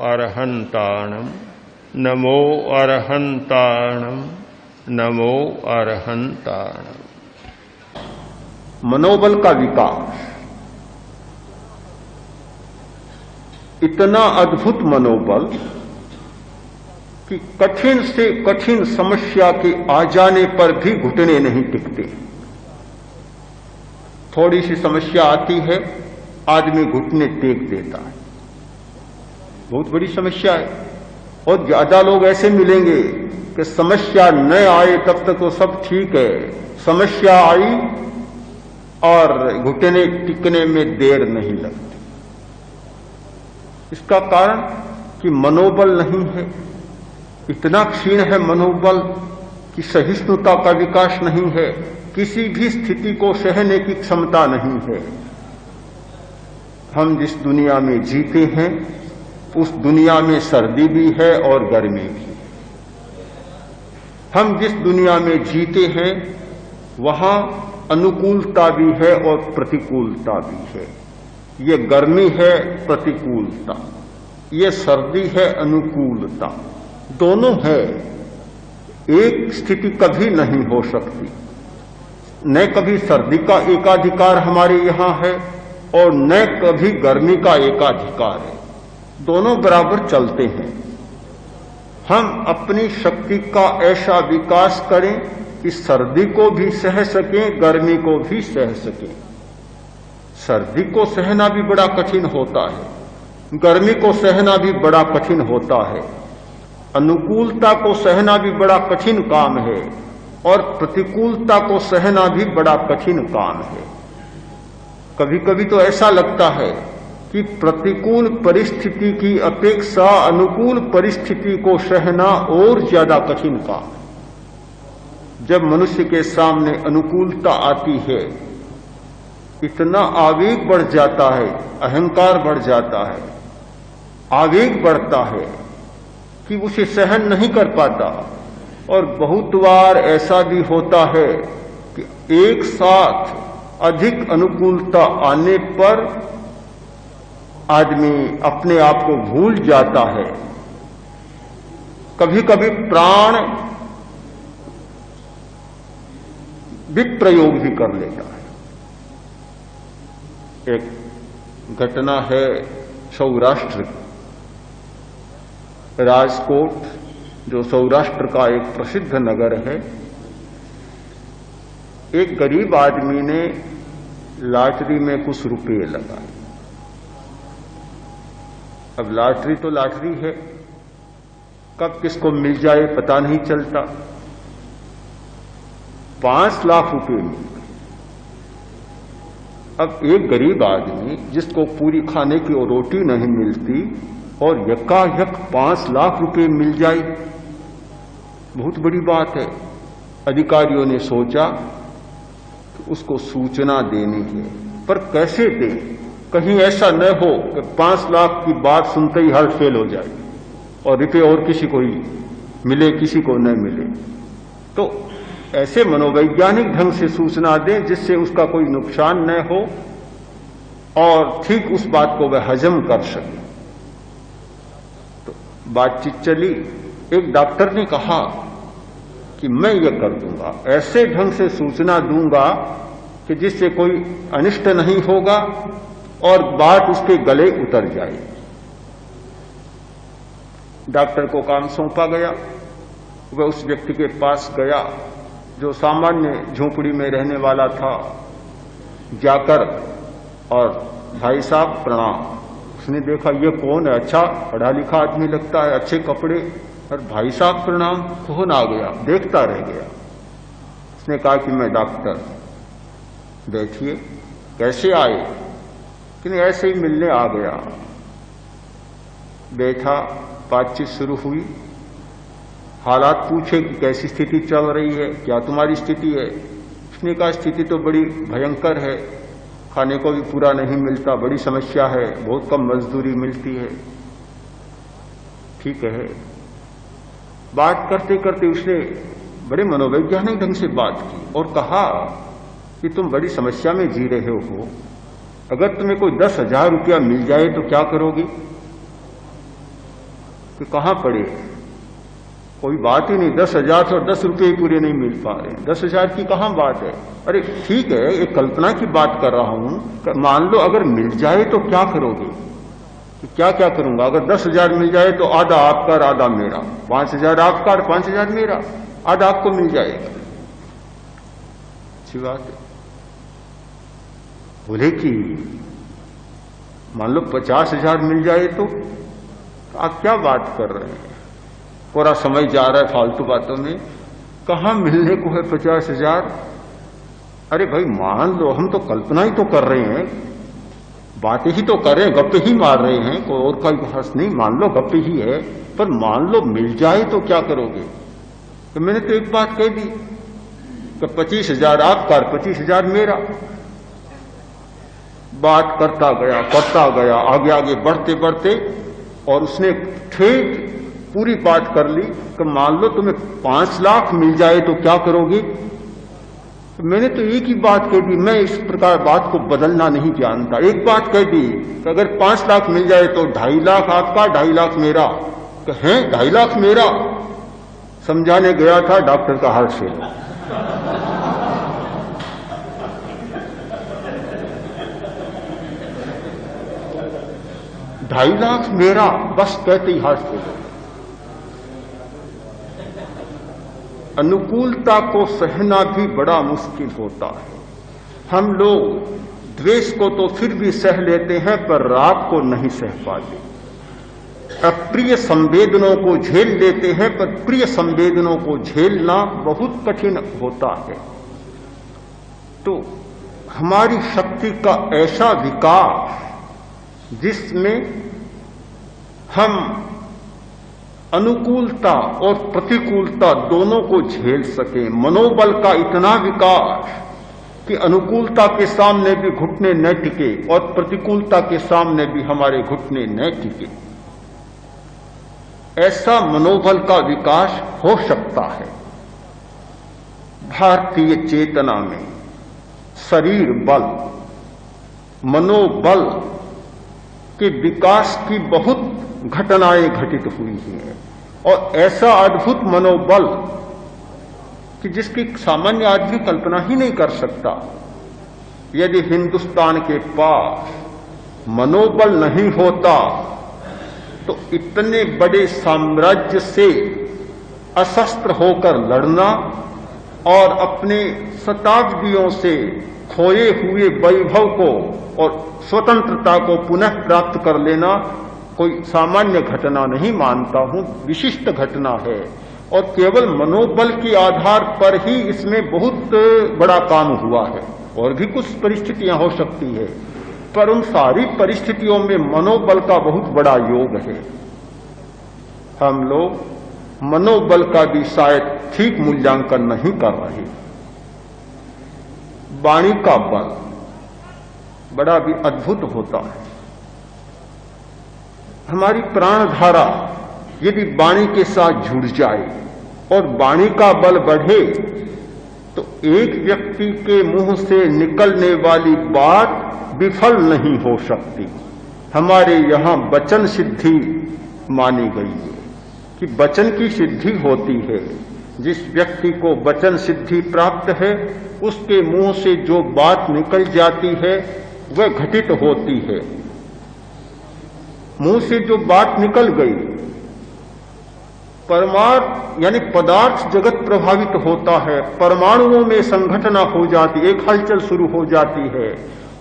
अरहन्ताणं नमो अरहन्ताणं नमो अरहन्ताणं। मनोबल का विकास, इतना अद्भुत मनोबल कि कठिन से कठिन समस्या के आ जाने पर भी घुटने नहीं टिकते। थोड़ी सी समस्या आती है, आदमी घुटने टेक देता है। बहुत बड़ी समस्या है और ज्यादा लोग ऐसे मिलेंगे कि समस्या न आए तब तक तो सब ठीक है, समस्या आई और घुटने टिकने में देर नहीं लगती। इसका कारण कि मनोबल नहीं है, इतना क्षीण है मनोबल कि सहिष्णुता का विकास नहीं है, किसी भी स्थिति को सहने की क्षमता नहीं है। हम जिस दुनिया में जीते हैं उस दुनिया में सर्दी भी है और गर्मी भी है। हम जिस दुनिया में जीते हैं वहां अनुकूलता भी है और प्रतिकूलता भी है। ये गर्मी है प्रतिकूलता, ये सर्दी है अनुकूलता, दोनों है। एक स्थिति कभी नहीं हो सकती। न कभी सर्दी का एकाधिकार हमारे यहां है और न कभी गर्मी का एकाधिकार है, दोनों बराबर चलते हैं। हम अपनी शक्ति का ऐसा विकास करें कि सर्दी को भी सह सकें, गर्मी को भी सह सकें। सर्दी को सहना भी बड़ा कठिन होता है, गर्मी को सहना भी बड़ा कठिन होता है, अनुकूलता को सहना भी बड़ा कठिन काम है और प्रतिकूलता को सहना भी बड़ा कठिन काम है। कभी कभी तो ऐसा लगता है कि प्रतिकूल परिस्थिति की अपेक्षा अनुकूल परिस्थिति को सहना और ज्यादा कठिन काम है। जब मनुष्य के सामने अनुकूलता आती है, इतना आवेग बढ़ जाता है, अहंकार बढ़ जाता है, आवेग बढ़ता है कि उसे सहन नहीं कर पाता। और बहुत बार ऐसा भी होता है कि एक साथ अधिक अनुकूलता आने पर आदमी अपने आप को भूल जाता है, कभी कभी प्राण भी प्रयोग भी कर लेता है। एक घटना है सौराष्ट्र की, राजकोट जो सौराष्ट्र का एक प्रसिद्ध नगर है। एक गरीब आदमी ने लॉटरी में कुछ रुपए लगाए। अब लॉटरी तो लॉटरी है, कब किसको मिल जाए पता नहीं चलता। 5 लाख रुपए मिल गए। अब एक गरीब आदमी जिसको पूरी खाने की और रोटी नहीं मिलती और यकायक 5 लाख रुपए मिल जाए, बहुत बड़ी बात है। अधिकारियों ने सोचा कि उसको सूचना देनी है, पर कैसे दें? कहीं ऐसा न हो कि 5 लाख की बात सुनते ही हार्ट फेल हो जाए और रुपये और किसी को ही मिले, किसी को न मिले। तो ऐसे मनोवैज्ञानिक ढंग से सूचना दें जिससे उसका कोई नुकसान न हो और ठीक उस बात को वह हजम कर सके। तो बातचीत चली। एक डॉक्टर ने कहा कि मैं ये कर दूंगा, ऐसे ढंग से सूचना दूंगा कि जिससे कोई अनिष्ट नहीं होगा और बात उसके गले उतर जाए। डॉक्टर को काम सौंपा गया। वह उस व्यक्ति के पास गया जो सामान्य झोपड़ी में रहने वाला था। जाकर और भाई साहब प्रणाम। उसने देखा ये कौन है, अच्छा पढ़ा लिखा आदमी लगता है, अच्छे कपड़े, और भाई साहब प्रणाम, कौन आ गया? देखता रह गया। उसने कहा कि मैं डॉक्टर। बैठिए। कैसे आए? कि नहीं ऐसे ही मिलने आ गया। बैठा, बातचीत शुरू हुई। हालात पूछे कि कैसी स्थिति चल रही है, क्या तुम्हारी स्थिति है? उसने कहा स्थिति तो बड़ी भयंकर है, खाने को भी पूरा नहीं मिलता, बड़ी समस्या है, बहुत कम मजदूरी मिलती है। ठीक है। बात करते करते उसने बड़े मनोवैज्ञानिक ढंग से बात की और कहा कि तुम बड़ी समस्या में जी रहे हो, अगर तुम्हें कोई 10,000 रुपया मिल जाए तो क्या करोगी? कि कहां पड़े, कोई बात ही नहीं, 10,000 और 10 रुपये ही पूरे नहीं मिल पा रहे हैं, 10,000 की कहां बात है। अरे ठीक है, एक कल्पना की बात कर रहा हूं, मान लो अगर मिल जाए तो क्या करोगे, तो क्या क्या करूंगा, अगर 10,000 मिल जाए तो आधा आपका और आधा मेरा, 5,000 आपका और 5,000 मेरा, आधा आपको मिल जाएगा, अच्छी बात है। बोले कि मान लो 50,000 मिल जाए तो आप क्या बात कर रहे हैं, पूरा समय जा रहा है फालतू बातों में, कहां मिलने को है 50,000। अरे भाई मान लो, हम तो कल्पना ही तो कर रहे हैं, बातें ही तो कर रहे हैं, गप्पे ही मार रहे हैं, कोई और कोई बहस नहीं, मान लो गप्पे ही है, पर मान लो मिल जाए तो क्या करोगे। तो मैंने तो एक बात कह दी कि 25,000 आपका और 25,000 मेरा। बात करता गया आगे आगे बढ़ते बढ़ते, और उसने ठीक पूरी बात कर ली कि मान लो तुम्हें 5 लाख मिल जाए तो क्या करोगे। तो मैंने तो एक ही बात कह दी, मैं इस प्रकार बात को बदलना नहीं जानता, एक बात कह दी कि अगर 5 लाख मिल जाए तो 2.5 लाख आपका, 2.5 लाख मेरा। है 2.5 लाख मेरा, समझाने गया था डॉक्टर का हाल से। 2.5 लाख मेरा, बस कहते ही हाथ से। अनुकूलता को सहना भी बड़ा मुश्किल होता है। हम लोग द्वेष को तो फिर भी सह लेते हैं, पर राग को नहीं सह पाते। अप्रिय संवेदनों को झेल लेते हैं, पर प्रिय संवेदनों को झेलना बहुत कठिन होता है। तो हमारी शक्ति का ऐसा विकास जिसमें हम अनुकूलता और प्रतिकूलता दोनों को झेल सके, मनोबल का इतना विकास कि अनुकूलता के सामने भी घुटने न टिके और प्रतिकूलता के सामने भी हमारे घुटने न टिके, ऐसा मनोबल का विकास हो सकता है। भारतीय चेतना में शरीर बल, मनोबल के विकास की बहुत घटनाएं घटित हुई हैं, और ऐसा अद्भुत मनोबल कि जिसकी सामान्य आदमी कल्पना ही नहीं कर सकता। यदि हिंदुस्तान के पास मनोबल नहीं होता तो इतने बड़े साम्राज्य से अशस्त्र होकर लड़ना और अपने शताब्दियों से खोए हुए वैभव को और स्वतंत्रता को पुनः प्राप्त कर लेना कोई सामान्य घटना नहीं मानता हूं, विशिष्ट घटना है। और केवल मनोबल के आधार पर ही इसमें बहुत बड़ा काम हुआ है। और भी कुछ परिस्थितियां हो सकती है, पर उन सारी परिस्थितियों में मनोबल का बहुत बड़ा योग है। हम लोग मनोबल का भी शायद ठीक मूल्यांकन नहीं कर रहे। वाणी का बल बड़ा भी अद्भुत होता है। हमारी प्राणधारा यदि वाणी के साथ जुड़ जाए और वाणी का बल बढ़े तो एक व्यक्ति के मुंह से निकलने वाली बात विफल नहीं हो सकती। हमारे यहां वचन सिद्धि मानी गई है कि वचन की सिद्धि होती है। जिस व्यक्ति को वचन सिद्धि प्राप्त है उसके मुंह से जो बात निकल जाती है वह घटित होती है। मुंह से जो बात निकल गई, परमार्थ यानी पदार्थ जगत प्रभावित होता है, परमाणुओं में संघटना हो जाती, एक हलचल शुरू हो जाती है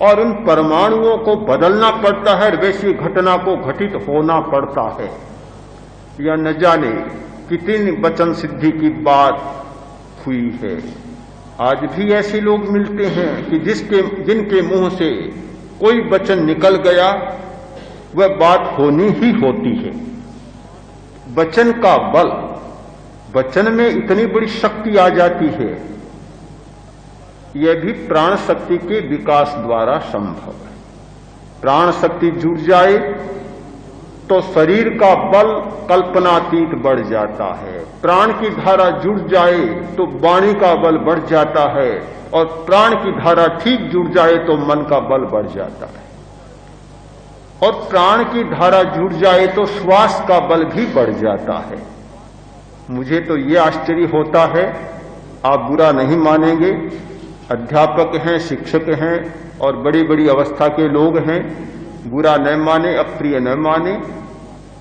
और उन परमाणुओं को बदलना पड़ता है, वैसी घटना को घटित होना पड़ता है। या न जाने कितनी वचन सिद्धि की बात हुई है। आज भी ऐसे लोग मिलते हैं कि जिनके मुंह से कोई वचन निकल गया वह बात होनी ही होती है। वचन का बल, वचन में इतनी बड़ी शक्ति आ जाती है, यह भी प्राण शक्ति के विकास द्वारा संभव है। प्राण शक्ति जुड़ जाए तो शरीर का बल कल्पनातीत बढ़ जाता है। प्राण की धारा जुड़ जाए तो वाणी का बल बढ़ जाता है और प्राण की धारा ठीक जुड़ जाए तो मन का बल बढ़ जाता है। और प्राण की धारा जुड़ जाए तो श्वास का बल भी बढ़ जाता है। मुझे तो ये आश्चर्य होता है, आप बुरा नहीं मानेंगे, अध्यापक हैं, शिक्षक हैं और बड़ी बड़ी अवस्था के लोग हैं, बुरा न माने, अप्रिय न माने,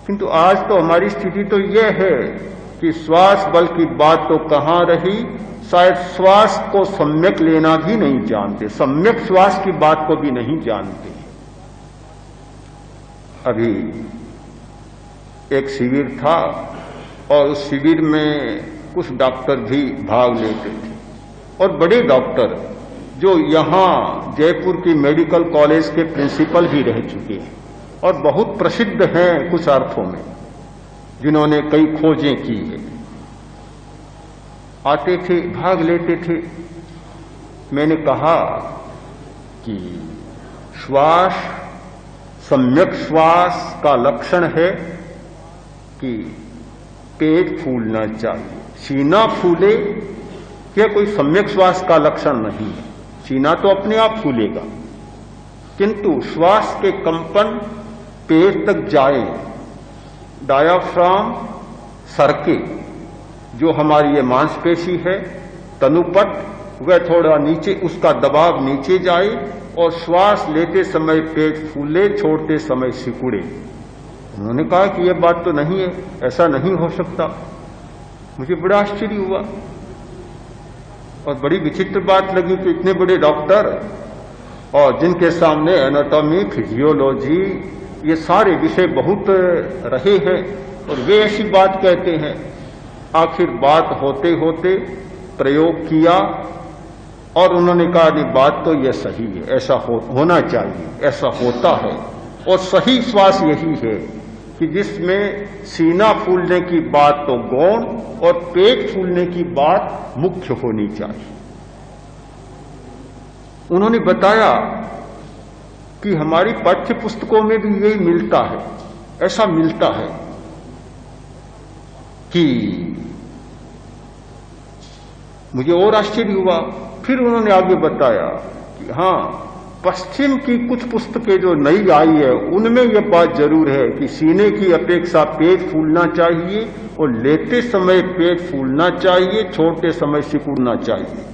किंतु आज तो हमारी स्थिति तो यह है कि श्वास बल की बात तो कहां रही, शायद श्वास को सम्यक लेना भी नहीं जानते, सम्यक श्वास की बात को भी नहीं जानते। अभी एक शिविर था और उस शिविर में कुछ डॉक्टर भी भाग लेते थे और बड़े डॉक्टर जो यहां जयपुर की मेडिकल कॉलेज के प्रिंसिपल भी रह चुके हैं और बहुत प्रसिद्ध हैं कुछ अर्थों में, जिन्होंने कई खोजें की है, आते थे, भाग लेते थे। मैंने कहा कि श्वास, सम्यक श्वास का लक्षण है कि पेट फूलना चाहिए, सीना फूले, यह कोई सम्यक श्वास का लक्षण नहीं है। सीना तो अपने आप फूलेगा, किंतु श्वास के कंपन पेट तक जाए, डायाफ्राम सरके, जो हमारी ये मांसपेशी है तनुपट, वह थोड़ा नीचे, उसका दबाव नीचे जाए और श्वास लेते समय पेट फूले, छोड़ते समय सिकुड़े। उन्होंने कहा कि यह बात तो नहीं है, ऐसा नहीं हो सकता। मुझे बड़ा आश्चर्य हुआ और बड़ी विचित्र बात लगी कि इतने बड़े डॉक्टर और जिनके सामने एनाटॉमी, फिजियोलॉजी, ये सारे विषय बहुत रहे हैं और वे ऐसी बात कहते हैं। आखिर बात होते होते प्रयोग किया और उन्होंने कहा नहीं, बात तो यह सही है, ऐसा होना चाहिए, ऐसा होता है और सही श्वास यही है कि जिसमें सीना फूलने की बात तो गौण और पेट फूलने की बात मुख्य होनी चाहिए। उन्होंने बताया कि हमारी पाठ्य पुस्तकों में भी यही मिलता है, ऐसा मिलता है कि मुझे और आश्चर्य हुआ। फिर उन्होंने आगे बताया कि हाँ, पश्चिम की कुछ पुस्तकें जो नई आई है उनमें यह बात जरूर है कि सीने की अपेक्षा पेट फूलना चाहिए और लेते समय पेट फूलना चाहिए, छोड़ते समय सिकुड़ना चाहिए।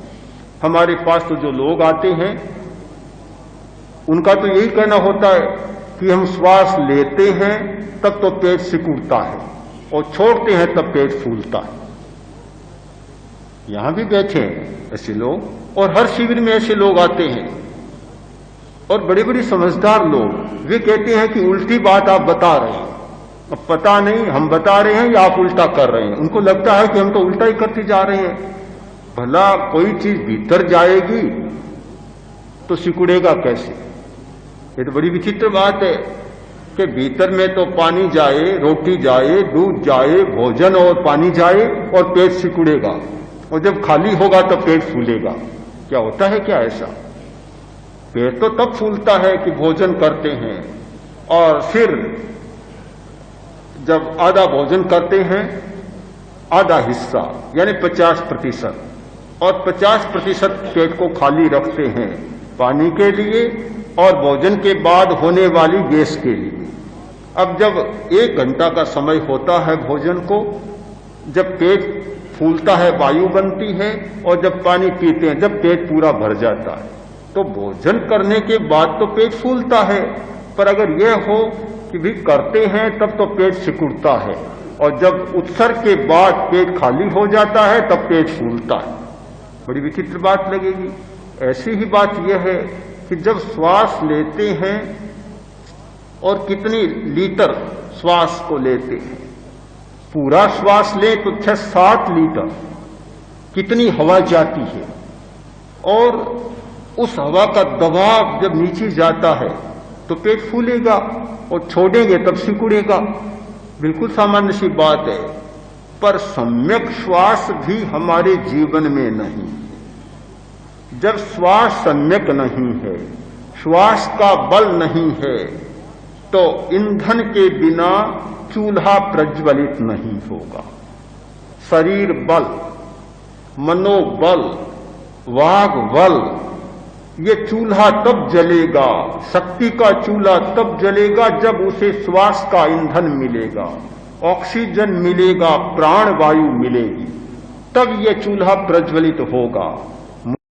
हमारे पास तो जो लोग आते हैं उनका तो यही कहना होता है कि हम श्वास लेते हैं तब तो पेट सिकुड़ता है और छोड़ते हैं तब पेट फूलता है। यहां भी बैठे हैं ऐसे लोग और हर शिविर में ऐसे लोग आते हैं और बड़े बड़े समझदार लोग, वे कहते हैं कि उल्टी बात आप बता रहे हैं। अब पता नहीं हम बता रहे हैं या आप उल्टा कर रहे हैं। उनको लगता है कि हम तो उल्टा ही करते जा रहे हैं। भला कोई चीज भीतर जाएगी तो सिकुड़ेगा कैसे? ये तो बड़ी विचित्र बात है कि भीतर में तो पानी जाए, रोटी जाए, दूध जाए, भोजन और पानी जाए और पेट सिकुड़ेगा, और जब खाली होगा तो पेट फूलेगा। क्या होता है क्या ऐसा? पेट तो तब फूलता है कि भोजन करते हैं और फिर जब आधा भोजन करते हैं, आधा हिस्सा यानी 50%, और 50% पेट को खाली रखते हैं पानी के लिए और भोजन के बाद होने वाली गैस के लिए। अब जब 1 घंटा का समय होता है भोजन को, जब पेट फूलता है, वायु बनती है, और जब पानी पीते हैं, जब पेट पूरा भर जाता है, तो भोजन करने के बाद तो पेट फूलता है। पर अगर यह हो कि भी करते हैं तब तो पेट सिकुड़ता है, और जब उत्सर्ग के बाद पेट खाली हो जाता है तब पेट फूलता है। बड़ी विचित्र बात लगेगी। ऐसी ही बात यह है कि जब श्वास लेते हैं और कितनी लीटर श्वास को लेते हैं, पूरा श्वास लें तो 6-7 लीटर कितनी हवा जाती है, और उस हवा का दबाव जब नीचे जाता है तो पेट फूलेगा और छोड़ेंगे तब सिकुड़ेगा। बिल्कुल सामान्य सी बात है। पर सम्यक श्वास भी हमारे जीवन में नहीं है। जब श्वास सम्यक नहीं है, श्वास का बल नहीं है, तो ईंधन के बिना चूल्हा प्रज्वलित नहीं होगा। शरीर बल, मनोबल, वाग बल ये चूल्हा तब जलेगा, शक्ति का चूल्हा तब जलेगा जब उसे श्वास का ईंधन मिलेगा, ऑक्सीजन मिलेगा, प्राण वायु मिलेगी, तब ये चूल्हा प्रज्वलित होगा।